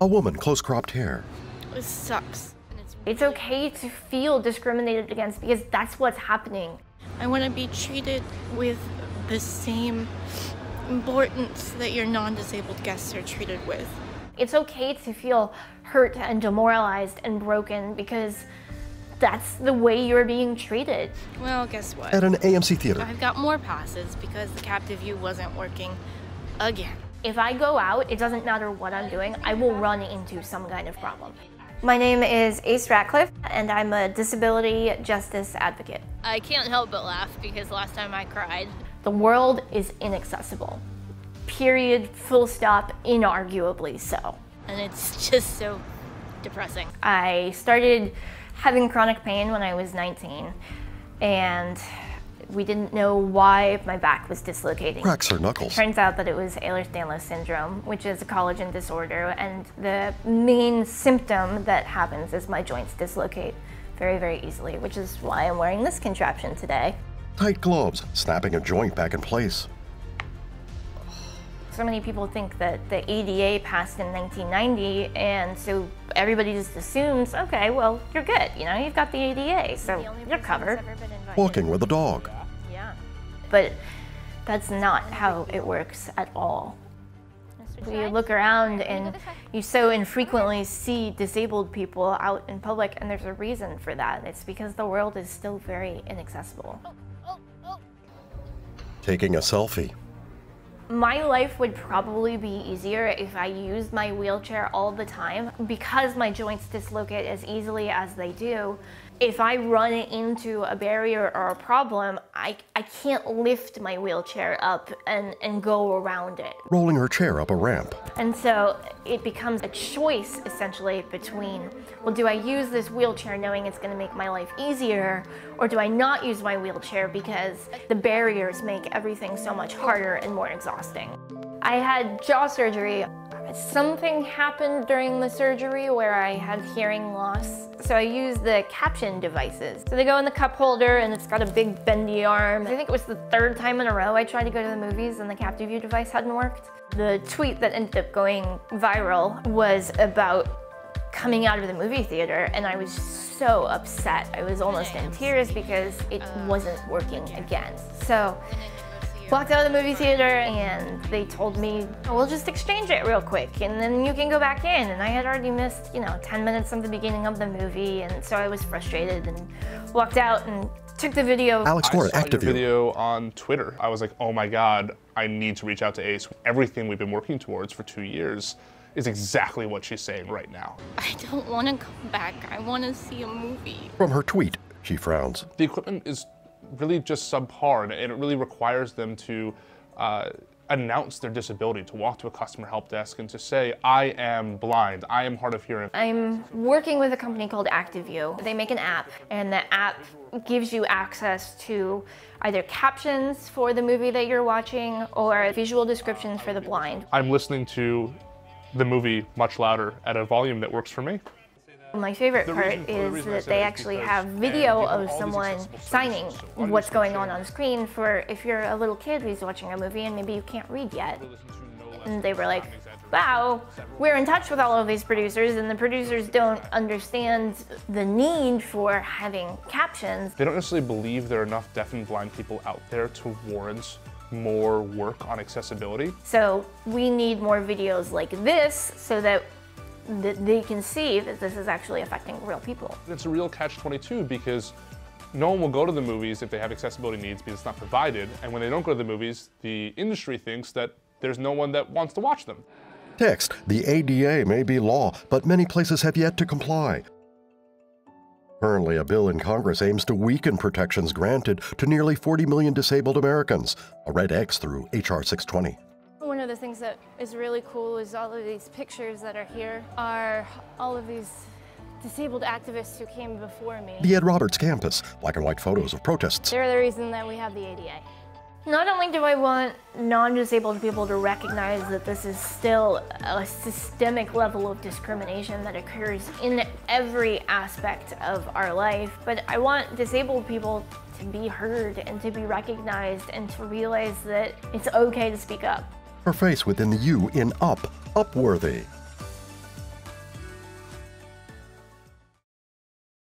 A woman, close-cropped hair. It sucks. It's okay to feel discriminated against because that's what's happening. I want to be treated with the same importance that your non-disabled guests are treated with. It's okay to feel hurt and demoralized and broken because that's the way you're being treated. Well, guess what? At an AMC theater. I've got more passes because the Actiview wasn't working again. If I go out, it doesn't matter what I'm doing, I will run into some kind of problem. My name is Ratcliff, and I'm a disability justice advocate. I can't help but laugh because last time I cried. The world is inaccessible. Period, full stop, inarguably so. And it's just so depressing. I started having chronic pain when I was 19, and we didn't know why my back was dislocating. Cracks her knuckles. Turns out that it was ehlers-danos syndrome, which is a collagen disorder, and the main symptom that happens is my joints dislocate very, very easily, which is why I'm wearing this contraption today. Tight gloves, snapping a joint back in place. So many people think that the ADA passed in 1990, and so everybody just assumes, okay, well, you're good, you know, you've got the ADA, so you're covered. Walking with a dog. Yeah, but that's not how it works at all. You look around and you so infrequently see disabled people out in public, and there's a reason for that. It's because the world is still very inaccessible. Taking a selfie. My life would probably be easier if I used my wheelchair all the time. Because my joints dislocate as easily as they do, if I run into a barrier or a problem, I can't lift my wheelchair up and go around it. Rolling her chair up a ramp. And so it becomes a choice, essentially, between, well, do I use this wheelchair knowing it's going to make my life easier, or do I not use my wheelchair because the barriers make everything so much harder and more exhausting? I had jaw surgery. Something happened during the surgery where I had hearing loss, so I used the caption devices. So they go in the cup holder and it's got a big bendy arm. I think it was the third time in a row I tried to go to the movies and the Actiview device hadn't worked. The tweet that ended up going viral was about coming out of the movie theater, and I was so upset. I was almost in tears because it wasn't working again. So walked out of the movie theater and they told me, oh, we'll just exchange it real quick and then you can go back in. And I had already missed, 10 minutes of the beginning of the movie, and so I was frustrated and walked out and took the video. Alex Gore, I saw your Actiview. video on Twitter. I was like, oh my God, I need to reach out to Ace. Everything we've been working towards for 2 years is exactly what she's saying right now. I don't want to come back. I want to see a movie. From her tweet, she frowns. The equipment is really just subpar, and it really requires them to announce their disability, to walk to a customer help desk and to say, I am blind, I am hard of hearing. I'm working with a company called Actiview. They make an app, and the app gives you access to either captions for the movie that you're watching or visual descriptions for the blind. I'm listening to the movie much louder at a volume that works for me. My favorite part is that they actually have video of someone signing what's going on screen for if you're a little kid who's watching a movie and maybe you can't read yet. And they were like, wow, we're in touch with all of these producers, and the producers don't understand the need for having captions. They don't necessarily believe there are enough deaf and blind people out there to warrant more work on accessibility. So we need more videos like this so that they can see that this is actually affecting real people. It's a real catch-22 because no one will go to the movies if they have accessibility needs because it's not provided, and when they don't go to the movies, the industry thinks that there's no one that wants to watch them. Text, the ADA may be law, but many places have yet to comply. Currently, a bill in Congress aims to weaken protections granted to nearly 40 million disabled Americans, a red X through H.R. 620. One of the things that is really cool is all of these pictures that are here are all of these disabled activists who came before me. The Ed Roberts campus, black and white photos of protests. They're the reason that we have the ADA. Not only do I want non-disabled people to recognize that this is still a systemic level of discrimination that occurs in every aspect of our life, but I want disabled people to be heard and to be recognized and to realize that it's okay to speak up. Her face within the U in Upworthy.